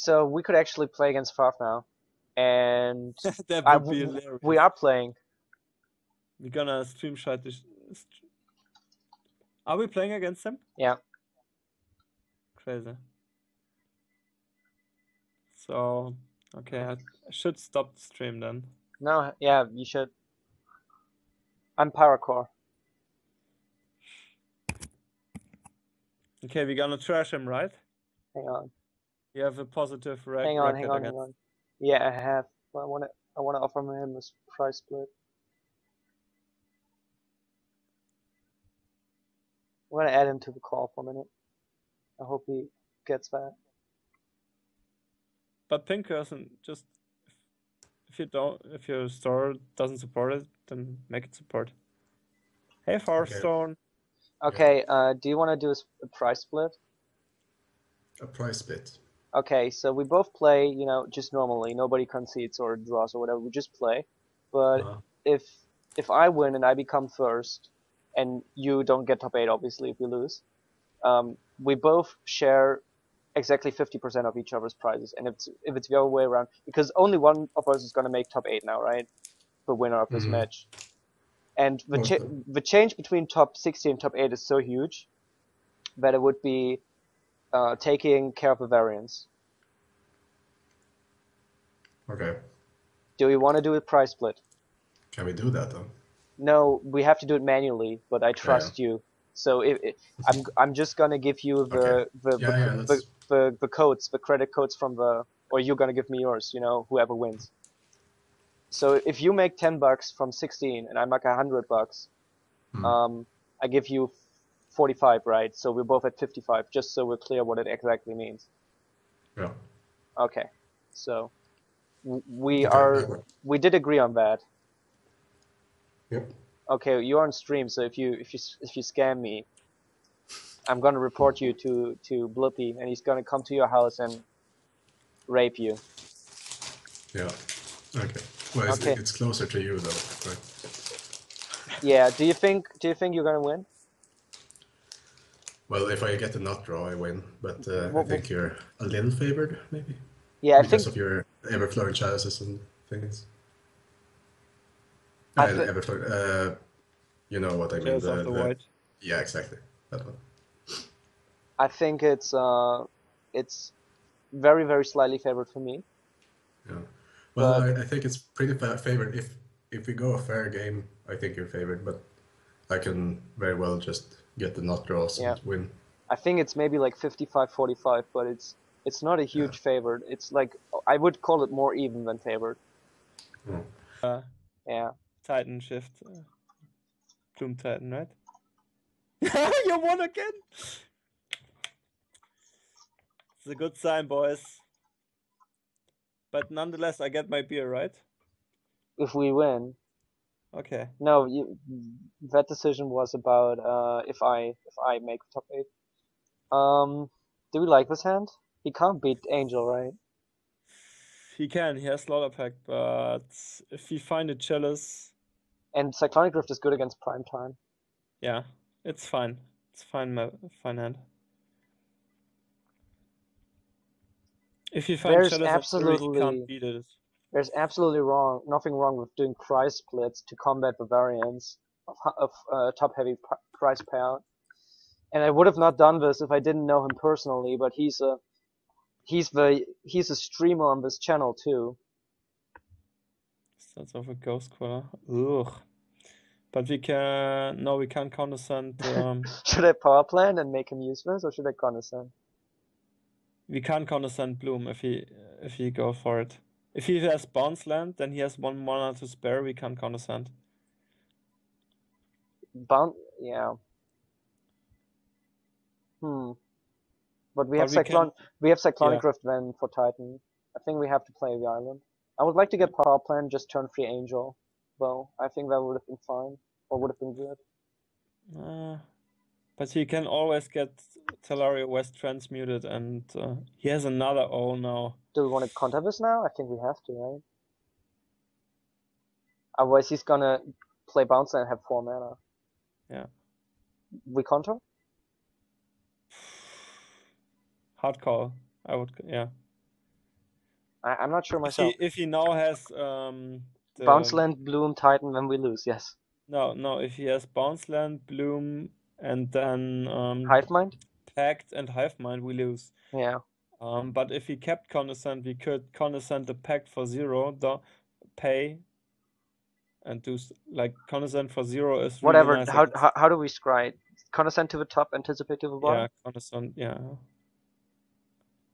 So we could actually play against Farf now, and That would be hilarious. we are playing. We're gonna stream shot this. Are we playing against them? Yeah. Crazy. So, okay, I should stop the stream then. No, yeah, you should. I'm Paracore. Okay, we're gonna trash him, right? Hang on. You have a positive Hang record on. against. Yeah, I have. But I wanna offer him a price split. I'm gonna add him to the call for a minute. I hope he gets that. But pink person, just if your store doesn't support it, then make it support. Hey, Farstone. Okay. Do you want to do a price split? A price split. Okay, so we both play, you know, just normally. Nobody concedes or draws or whatever. We just play. But if I win and I become first, and you don't get top 8, obviously, if you lose, we both share exactly 50% of each other's prizes. And if it's the other way around, because only one of us is going to make top 8 now, right? The winner of this match. And the change between top 60 and top 8 is so huge that it would be taking care of the variance. Okay. Do we want to do a price split? Can we do that though? No, we have to do it manually, but I trust you. So I'm just gonna give you the codes, the credit codes from or you're gonna give me yours, you know, whoever wins. So if you make $10 from 16 and I make $100, I give you 45, right? So we're both at 55, just so we're clear what it exactly means. Yeah. Okay. So we did agree on that. Yep. Okay, you're on stream, so if you scam me, I'm gonna report you to Blippi, and he's gonna come to your house and rape you. Yeah. Okay. Well, it's closer to you though, right? Yeah. Do you think you're gonna win? Well, if I get the nut draw, I win. But I think you're a little favored, maybe. Yeah, because of your Everflowing chalices and things. You know what I mean. The white. Yeah, exactly. That one. I think it's very, very slightly favored for me. Yeah. Well, I think it's pretty favored. If we go a fair game, I think you're favored, but I can very well just get the nut draws and win. I think it's maybe like 55-45, but it's not a huge favorite. It's like, I would call it more even than favored. Yeah. Titan shift. Bloom Titan, right? You won again! It's a good sign, boys. But nonetheless, I get my beer, right? If we win. Okay. No, that decision was about if I make top 8. Do we like this hand? He can't beat Angel, right? He can. He has Slaughter Pact, but if we find a Chalice... And Cyclonic Rift is good against Prime Time. Yeah, it's fine. It's fine hand. If you find Chalice, he can't beat it. There's absolutely nothing wrong with doing price splits to combat the variance of top-heavy price payout. And I would have not done this if I didn't know him personally, but he's a streamer on this channel too. That's of a ghost quarter. Ugh. But we can't condescend. Should I power plant and make him useless, or should I condescend? We can't condescend Bloom if he go for it. If he has bounce land, then he has 1 mana to spare. We can't condescend. Yeah. But we have Cyclonic Rift then for Titan. I think we have to play the island. I would like to get power plant, just turn 3 Angel. Well, I think that would have been fine, or would have been good. But he can always get Teleria West transmuted, and he has another O now. Do we want to counter this now? I think we have to, right? Otherwise he's gonna play Bouncer and have 4 mana. Yeah. We counter? Hard call. I would, yeah. I'm not sure myself. If he now has Bounce Land, Bloom, Titan, then we lose. Yes. No. If he has Bounce Land, Bloom, and then Hive Mind. Pact and Hive Mind, we lose. Yeah. But if he kept Condescend, we could Condescend the Pact for 0, pay, and do like Condescend for 0 is really Whatever. nice. How do we scry? Condescend to the top, Anticipate to the bottom. Yeah, Condescend. Yeah,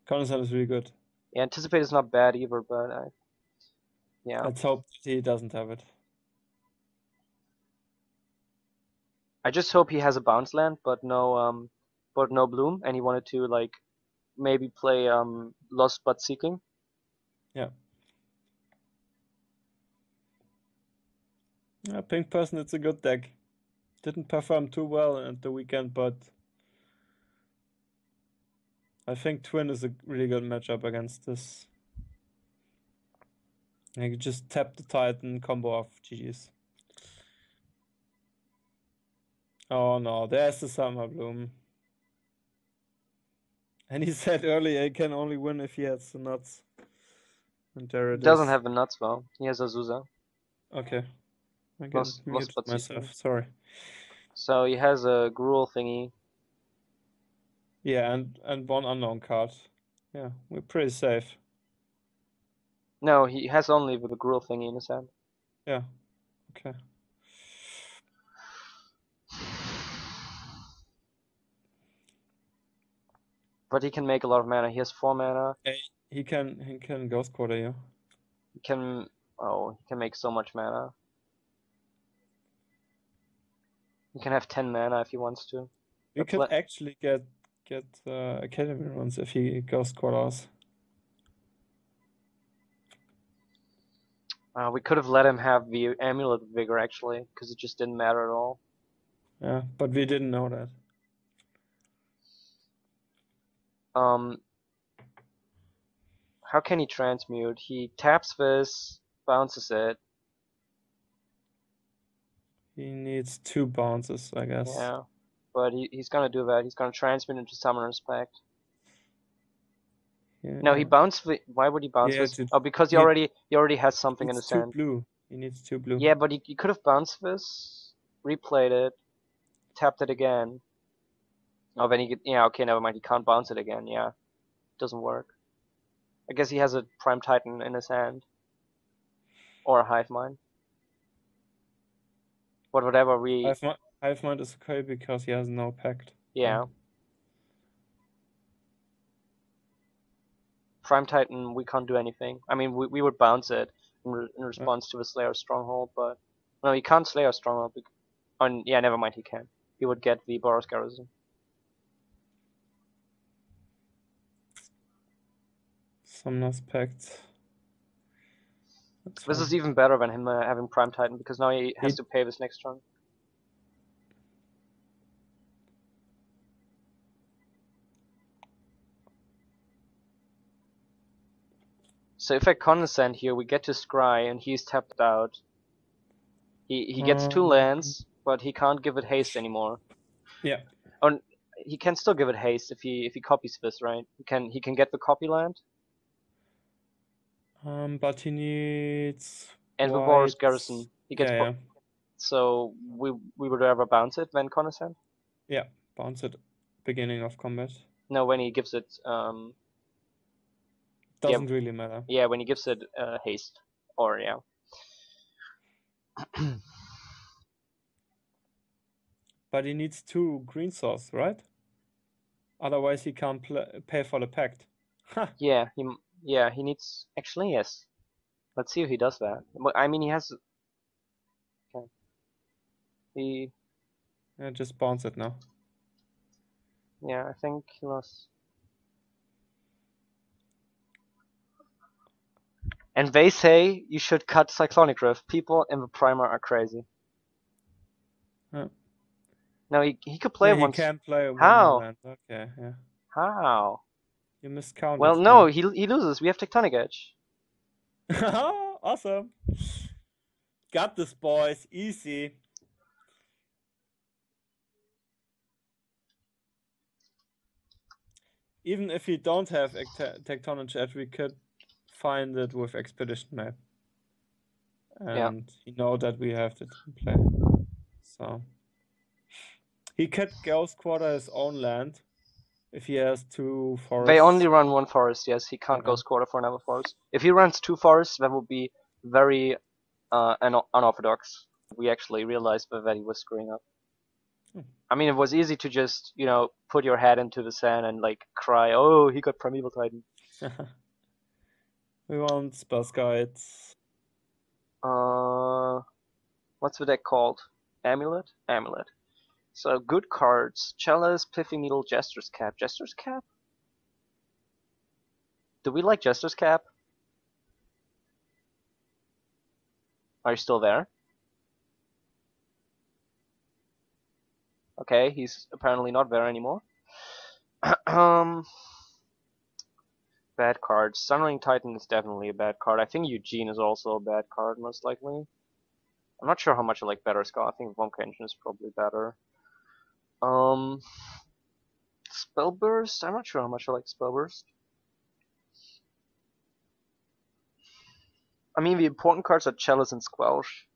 Condescend is really good. Yeah, Anticipate is not bad either, but yeah. Let's hope he doesn't have it. I just hope he has a Bounce Land, but no Bloom, and he wanted to like maybe play Lost but Seeking. Yeah. Yeah, Pink Person, it's a good deck. Didn't perform too well at the weekend, but I think Twin is a really good matchup against this. You just tap the Titan, combo off GG's. Oh no, there's the Summer Bloom. And he said earlier he can only win if he has the nuts. And there it is. Doesn't have the nuts though. He has Azusa. Okay. I Lost muted but myself, Seeking. sorry. So he has a Gruul thingy. Yeah, and one unknown card. Yeah, we're pretty safe. No, he has only the Gruul thingy in his hand. Yeah. Okay. But he can make a lot of mana. He has 4 mana. He can Ghost Quarter you. He can make so much mana. He can have 10 mana if he wants to. We could actually get Academy runs if he Ghost Quarters. We could have let him have the Amulet Vigor actually, because it just didn't matter at all. Yeah, but we didn't know that. How can he transmute? He taps this, bounces it. He needs 2 bounces, I guess. Yeah, but he's gonna do that. He's gonna transmute into Summoner's Pact. Yeah. No, he bounced. Why would he bounce this? Because he already has something in his hand. Blue. He needs 2 blue. Yeah, but he could have bounced this, replayed it, tapped it again. Oh, then okay, never mind. He can't bounce it again. Yeah, doesn't work. I guess he has a Prime Titan in his hand, or a Hive Mind. But whatever Hive Mind is okay because he has no pact. Yeah. Prime Titan, we can't do anything. I mean, we would bounce it in response to the Slayer Stronghold, but no, he can't Slayer Stronghold. Yeah, never mind, he can. He would get the Boros Garrison. Summoner's Pact. This is even better than him having Prime Titan, because now he has to pay this next turn. So if I Condescend here, we get to Scry, and he's tapped out. He gets 2 lands, but he can't give it haste anymore. Yeah. Oh, he can still give it haste if he copies this, right? He can get the copy land. But he needs. And the Boros Garrison. He gets. Yeah. So we would rather bounce it than Condescend. Yeah, bounce it. Beginning of combat. No, when he gives it. Doesn't really matter. Yeah, when he gives it haste, or yeah. But he needs 2 green source, right? Otherwise, he can't pay for the pact. Yeah, he needs. Actually, yes. Let's see if he does that. I mean, he has. Okay. Yeah, just bounce it now. Yeah, I think he lost. And they say you should cut Cyclonic Rift. People in the primer are crazy. Yeah. No, he could play once. He can't play How? Land. Okay, yeah. How? You miscounted. Well, no, he loses. We have Tectonic Edge. Awesome. Got this, boys. Easy. Even if we don't have Tectonic Edge, we could find it with Expedition Map. Yeah. And he know that we have the team play. So he could Ghost Quarter his own land if he has 2 forests. They only run 1 forest, yes. He can't Okay. Ghost Quarter for another forest. If he runs 2 forests, that would be very unorthodox. We actually realized that he was screwing up. I mean, it was easy to just, you know, put your head into the sand and like cry, oh, he got Primeval Titan. We want Spell Guides. What's the deck called? Amulet? Amulet. So, good cards. Chalice, Pithing Needle, Jester's Cap. Jester's Cap? Do we like Jester's Cap? Are you still there? Okay, he's apparently not there anymore. Bad cards. Sunring Titan is definitely a bad card. I think Eugene is also a bad card, most likely. I'm not sure how much I like Better Skull. I think Womka Engine is probably better. Spellburst? I'm not sure how much I like Spellburst. I mean, the important cards are Chalice and Squelch.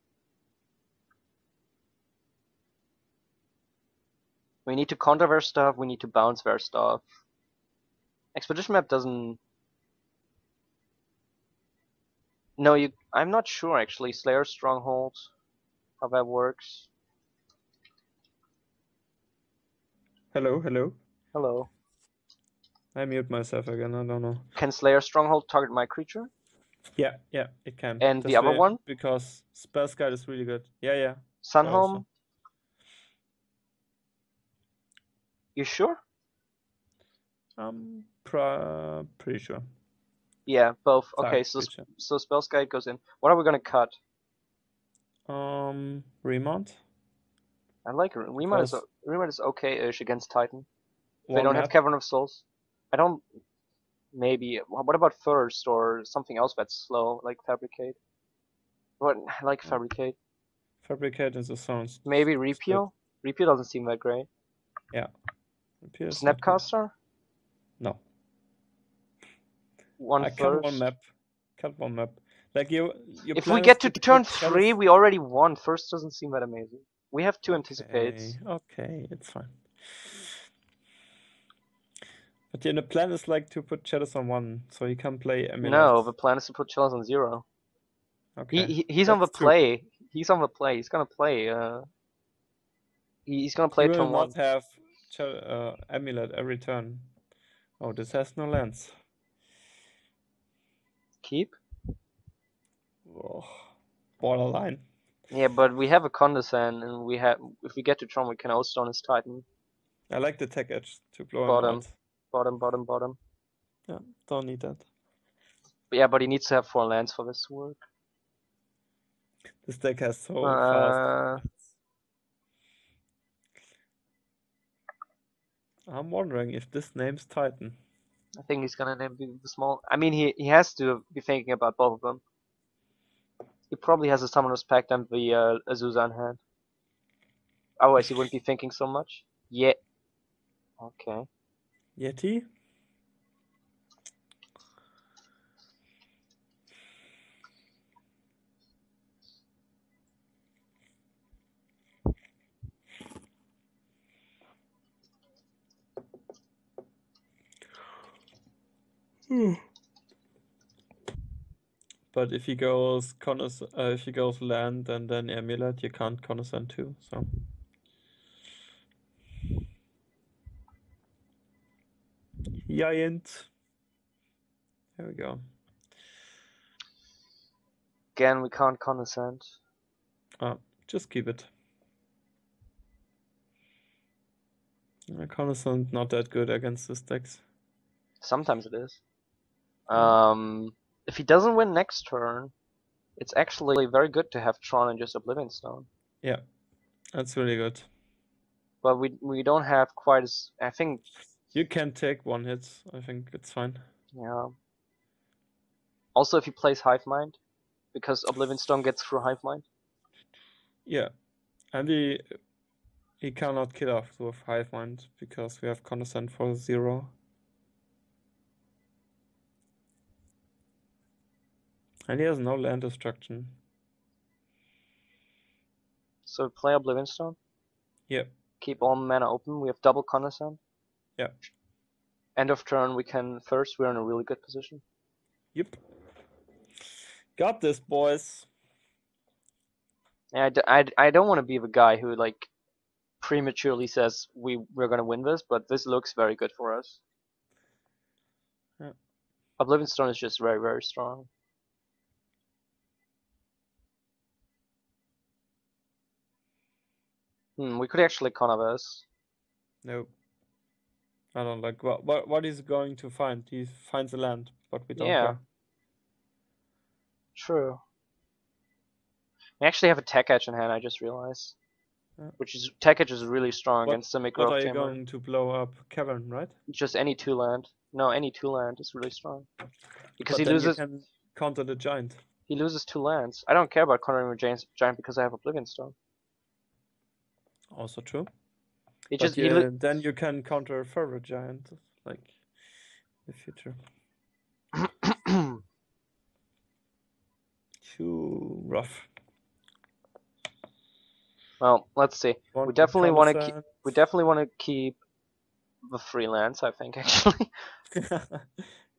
We need to counter their stuff, we need to bounce their stuff. Expedition Map doesn't... No, I'm not sure actually. Slayer Stronghold, how that works. Hello, hello. Hello. I mute myself again, I don't know. Can Slayer Stronghold target my creature? Yeah, it can. And This the other way, one? because Spell Guide is really good. Yeah. Sunhome? You sure? I'm pretty sure. Yeah, both. Okay, Target so creature. Spell's Guide goes in. What are we gonna cut? Remount. I like Remount. Remount is okay-ish against Titan. They don't have Cavern of Souls. I don't. Maybe. What about Thirst or something else that's slow, like Fabricate? What? I like Fabricate. Fabricate is a sound. Maybe Repeal. Repeal doesn't seem that great. Yeah. Repeal is Snapcaster? No. I cut one map. Cut one map. Like you. If we get to turn 3, we already won. First doesn't seem that amazing. We have 2 anticipates. Okay, it's fine. But yeah, the plan is like to put Chalice on 1, so he can play Amulet. No, the plan is to put Chalice on 0. Okay. He's on the play. He's on the play. He's gonna play. He's gonna play turn 1. He will not have Amulet every turn. Oh, this has no lands. Keep? Oh, borderline. Yeah, but we have a Condescend, and we have. If we get to Tron, we can outstone his Titan. I like the tech edge to blow Bottom. him out. Bottom. Yeah, don't need that. But yeah, but he needs to have 4 lands for this to work. This deck has so fast. I'm wondering if this name's Titan. I think he's gonna name the small. I mean, he has to be thinking about both of them. He probably has a Summoner's Pact and the Azusa in hand. Otherwise, he wouldn't be thinking so much. Yeah. Okay. Yeti? But if he goes land and then Amulet, you can't Condescend too, so. Giant. There we go. Again, we can't Condescend. Just keep it. Condescend not that good against this decks. Sometimes it is. If he doesn't win next turn, it's actually very good to have Tron and just Oblivion Stone. Yeah, that's really good. But we don't have quite as. I think you can take 1 hit. I think it's fine. Yeah. Also, if he plays Hive Mind, because Oblivion Stone gets through Hive Mind. Yeah, and he cannot kill off with Hive Mind because we have Condescend for 0. And he has no land destruction. So play Oblivion Stone. Yep. Keep all mana open. We have double Condescend. Yep. End of turn, we can first. We're in a really good position. Yep. Got this, boys. I don't want to be the guy who like prematurely says we're gonna win this, but this looks very good for us. Yeah. Oblivion Stone is just very, very strong. We could actually counter this. Nope. I don't like what he's going to find. He finds a land, but we don't care. True. We actually have a tech edge in hand, I just realized. Yeah. Which is tech edge is really strong against the Growth What are you Chamber. going to blow up? Cavern, right? Just any 2-land. No, any 2-land is really strong. Because but he loses. You can counter the giant. He loses 2 lands. I don't care about countering the giant because I have Oblivion Stone. Also true. Then you can counter a further giant, like in the future. Too rough. Well, let's see. We definitely want to keep the freelance, I think, actually. Yeah,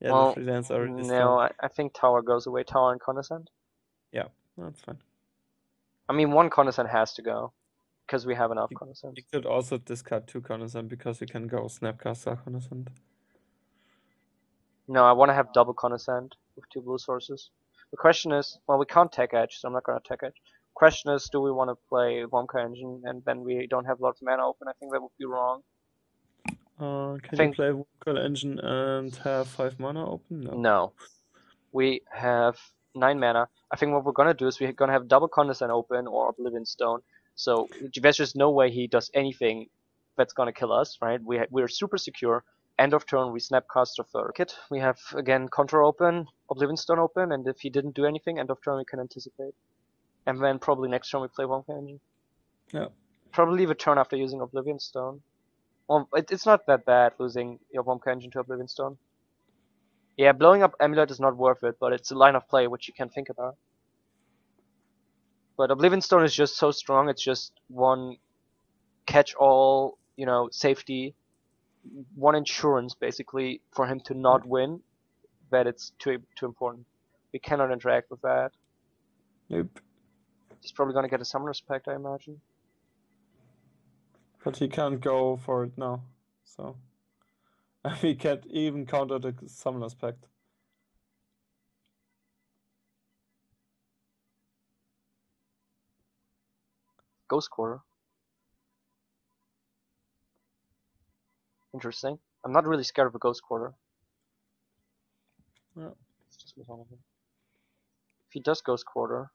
well, the freelance are really strong. I think Tower goes away. Tower and Condescend. Yeah, that's fine. I mean, 1 Condescend has to go. Because we have enough Condescend. You could also discard 2 Condescend because you can go Snapcaster Condescend. No, I want to have double Condescend with 2 blue sources. The question is, well, we can't tech edge, so I'm not going to tech edge. Question is, do we want to play Wonka Engine and then we don't have lots of mana open? I think that would be wrong. Can you play Wonka Engine and have 5 mana open? No. We have 9 mana. I think what we're going to do is we're going to have double Condescend open or Oblivion Stone. So there's just no way he does anything that's going to kill us, right? We're super secure. End of turn, we Snapcaster third. We have, again, Contour open, Oblivion Stone open, and if he didn't do anything, end of turn we can anticipate. And then probably next turn we play Wonka Engine. Yeah. Probably leave a turn after using Oblivion Stone. Well, it's not that bad losing your Wonka Engine to Oblivion Stone. Yeah, blowing up Amulet is not worth it, but it's a line of play which you can think about. But Oblivion Stone is just so strong, it's just 1 catch-all, safety, 1 insurance, basically, for him to not win, that it's too important. We cannot interact with that. Nope. He's probably gonna get a Summoner's Pact, I imagine. But he can't go for it now, so... we can't even counter the Summoner's Pact. Ghost Quarter. Interesting. I'm not really scared of a Ghost Quarter. Yeah. Let's just move on with him. If he does Ghost Quarter...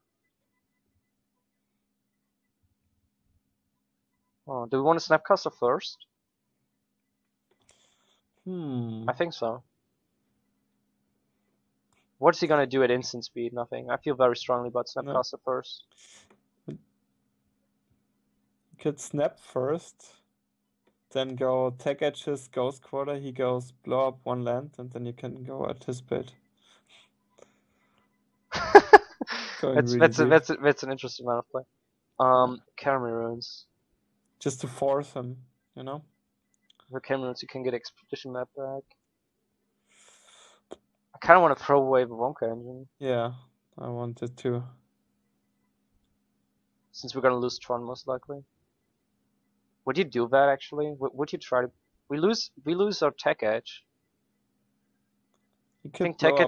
Oh, do we want to Snapcaster first? I think so. What's he gonna do at instant speed? Nothing. I feel very strongly about Snapcaster first. You could snap first, then go tech edges, Ghost Quarter, he goes blow up 1 land, and then you can go anticipate. That's an interesting amount of play. Caramel Runes. Just to force him, For Caramel Runes, you can get Expedition Map back. I kind of want to throw away the Wonka Engine. Yeah, I wanted to. Since we're gonna lose Tron most likely. Would you do that actually? Would you try to? We lose our tech edge. I think tech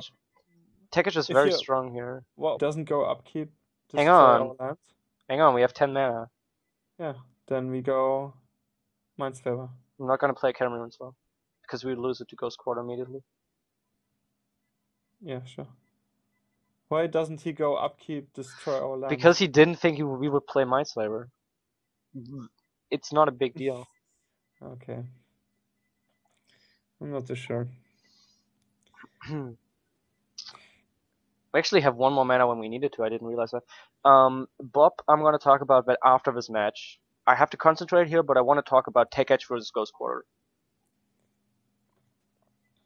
edge is very strong here. Well, doesn't go upkeep. Hang on. We have 10 mana. Yeah, then we go Mindscaper. I'm not gonna play Caramel Runes well, because we lose it to Ghost Quarter immediately. Yeah, sure. Why doesn't he go upkeep, destroy our land? Because he didn't think we would play Mindslaver. It's not a big deal. Okay. I'm not too sure. We actually have 1 more mana when we needed to. I didn't realize that. Bob, I'm going to talk about that after this match. I have to concentrate here, but I want to talk about Tech Edge versus Ghost Quarter.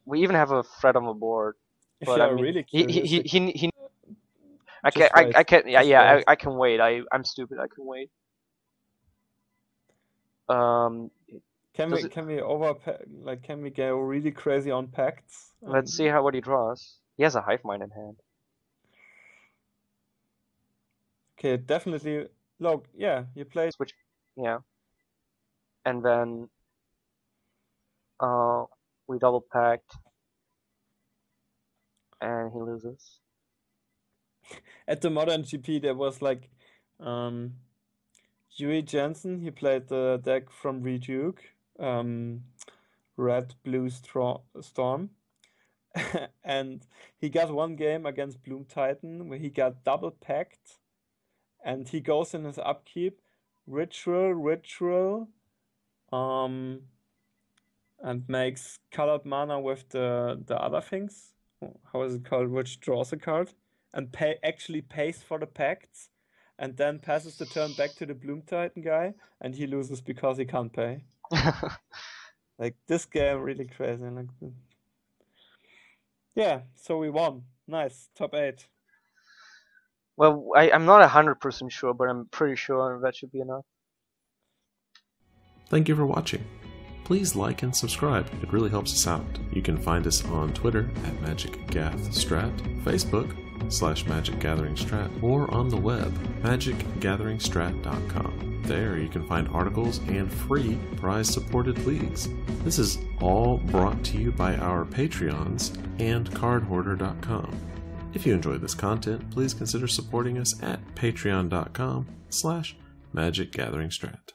We even have a threat on the board. But I mean, really I can. I can. Yeah. I can wait. I'm stupid. I can wait. Can we can we go really crazy on pacts? Let's see what he draws. He has a hive mind in hand. Okay, definitely. Look, yeah, you play switch. Yeah. And then we double packed, and he loses. At the modern GP, there was like Yui Jensen. He played the deck from Reduke, Red Blue Storm, and he got one game against Bloom Titan where he got double packed, and he goes in his upkeep, ritual, and makes colored mana with the other things. How is it called? Which draws a card and actually pays for the pacts, and then passes the turn back to the Bloom Titan guy, and he loses because he can't pay. Like, this game really crazy. Like, yeah, so we won. Nice, top 8. Well, I'm not 100% sure, but I'm pretty sure that should be enough. Thank you for watching. Please like and subscribe, it really helps us out. You can find us on Twitter at MagicGathStrat, Facebook /MagicGatheringStrat, or on the web, magicgatheringstrat.com. There you can find articles and free prize-supported leagues. This is all brought to you by our Patreons and cardhoarder.com. If you enjoyed this content, please consider supporting us at patreon.com/MagicGatheringStrat.